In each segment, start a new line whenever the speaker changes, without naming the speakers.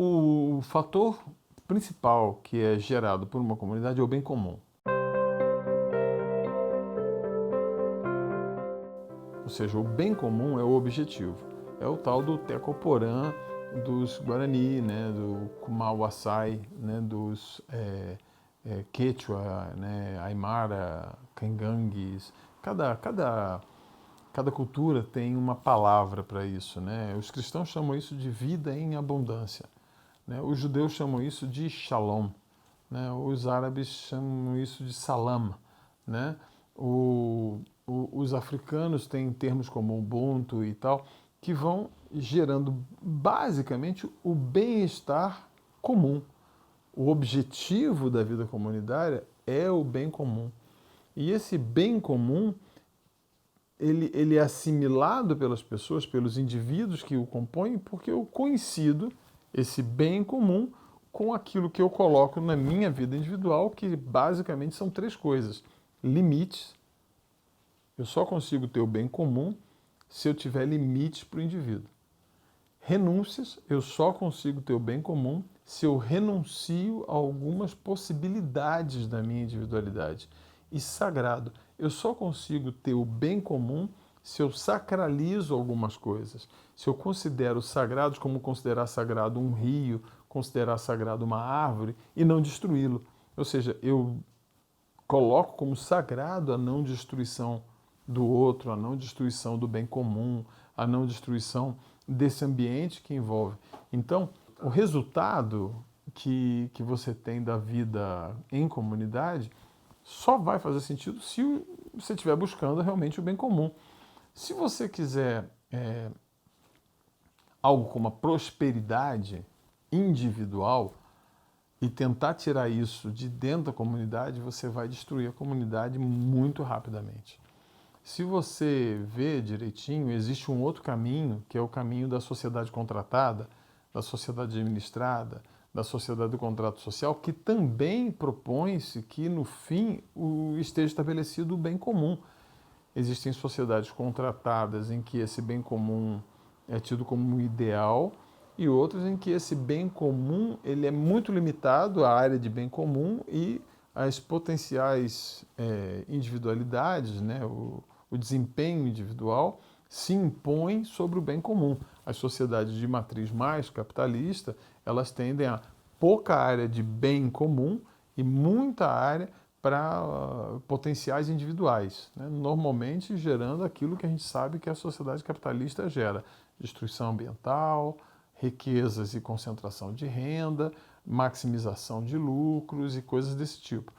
O fator principal que é gerado por uma comunidade é o bem comum. Ou seja, o bem comum é o objetivo. É o tal do Tecoporã dos Guarani, né, do Kumauasai, né, dos Quechua, né, Aimara, Cangangues. Cada cultura tem uma palavra para isso, né? Os cristãos chamam isso de vida em abundância, né? Os judeus chamam isso de shalom, né? Os árabes chamam isso de salam, né? Os africanos têm termos como Ubuntu e tal, que vão gerando basicamente o bem-estar comum. O objetivo da vida comunitária é o bem comum. E esse bem comum ele é assimilado pelas pessoas, pelos indivíduos que o compõem, porque eu coincido esse bem comum com aquilo que eu coloco na minha vida individual, que basicamente são três coisas: limites. Eu só consigo ter o bem comum se eu tiver limites para o indivíduo. Renúncias, eu só consigo ter o bem comum se eu renuncio a algumas possibilidades da minha individualidade. E sagrado, eu só consigo ter o bem comum se eu sacralizo algumas coisas. Se eu considero sagrados como considerar sagrado um rio, considerar sagrado uma árvore e não destruí-lo. Ou seja, eu coloco como sagrado a não destruição do outro, a não destruição do bem comum, a não destruição desse ambiente que envolve. Então, o resultado que você tem da vida em comunidade só vai fazer sentido se você estiver buscando realmente o bem comum. Se você quiser algo como a prosperidade individual e tentar tirar isso de dentro da comunidade, você vai destruir a comunidade muito rapidamente. Se você vê direitinho, existe um outro caminho, que é o caminho da sociedade contratada, da sociedade administrada, da sociedade do contrato social, que também propõe-se que, no fim, esteja estabelecido o bem comum. Existem sociedades contratadas em que esse bem comum é tido como um ideal e outras em que esse bem comum ele é muito limitado à área de bem comum e as potenciais individualidades, né, o desempenho individual se impõe sobre o bem comum. As sociedades de matriz mais capitalista, elas tendem a pouca área de bem comum e muita área para potenciais individuais, né? Normalmente gerando aquilo que a gente sabe que a sociedade capitalista gera: destruição ambiental, riquezas e concentração de renda, maximização de lucros e coisas desse tipo.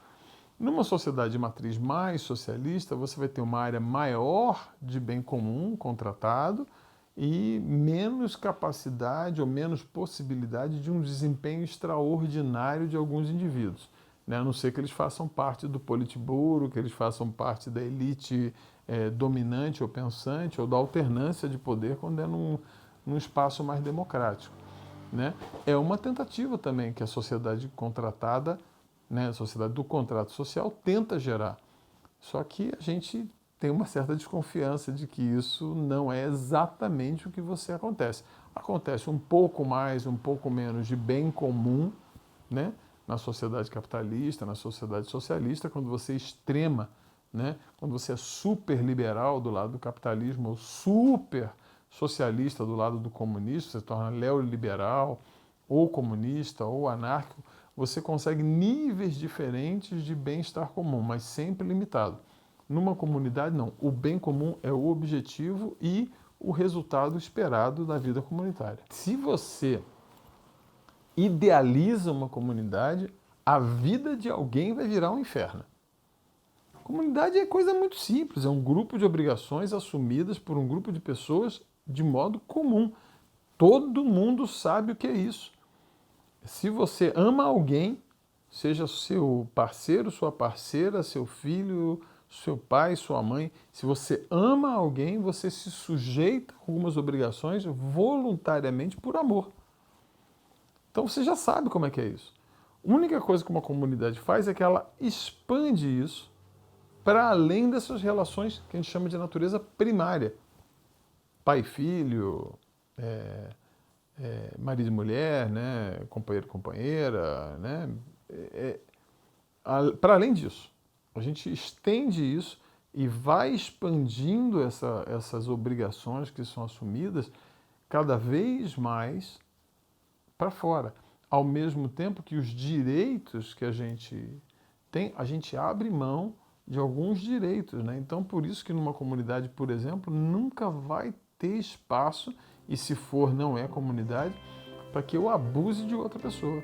Numa sociedade de matriz mais socialista, você vai ter uma área maior de bem comum contratado e menos capacidade ou menos possibilidade de um desempenho extraordinário de alguns indivíduos, né? A não ser que eles façam parte do Politburo, que eles façam parte da elite dominante ou pensante, ou da alternância de poder quando é num espaço mais democrático, né? É uma tentativa também que a sociedade contratada, né, a sociedade do contrato social tenta gerar. Só que a gente tem uma certa desconfiança de que isso não é exatamente o que você acontece. Acontece um pouco mais, um pouco menos de bem comum, né, na sociedade capitalista, na sociedade socialista, quando você extrema, né, quando você é super liberal do lado do capitalismo ou super socialista do lado do comunismo, você se torna neoliberal ou comunista ou anárquico, você consegue níveis diferentes de bem-estar comum, mas sempre limitado. Numa comunidade, não. O bem comum é o objetivo e o resultado esperado da vida comunitária. Se você idealiza uma comunidade, a vida de alguém vai virar um inferno. Comunidade é coisa muito simples, é um grupo de obrigações assumidas por um grupo de pessoas de modo comum. Todo mundo sabe o que é isso. Se você ama alguém, seja seu parceiro, sua parceira, seu filho, seu pai, sua mãe, se você ama alguém, você se sujeita a algumas obrigações voluntariamente por amor. Então você já sabe como é que é isso. A única coisa que uma comunidade faz é que ela expande isso para além dessas relações que a gente chama de natureza primária. Pai e filho, marido e mulher, né? Companheiro e companheira, né? Para além disso, a gente estende isso e vai expandindo essas obrigações que são assumidas cada vez mais para fora. Ao mesmo tempo que os direitos que a gente tem, a gente abre mão de alguns direitos, né? Então, por isso que numa comunidade, por exemplo, nunca vai ter espaço, e se for, não é comunidade, para que eu abuse de outra pessoa,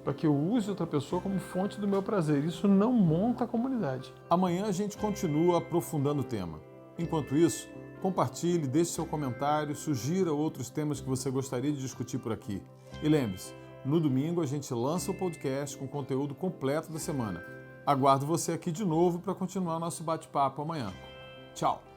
para que eu use outra pessoa como fonte do meu prazer. Isso não monta a comunidade. Amanhã a gente continua aprofundando o tema. Enquanto isso, compartilhe, deixe seu comentário, sugira outros temas que você gostaria de discutir por aqui. E lembre-se, no domingo a gente lança o podcast com conteúdo completo da semana. Aguardo você aqui de novo para continuar nosso bate-papo amanhã. Tchau!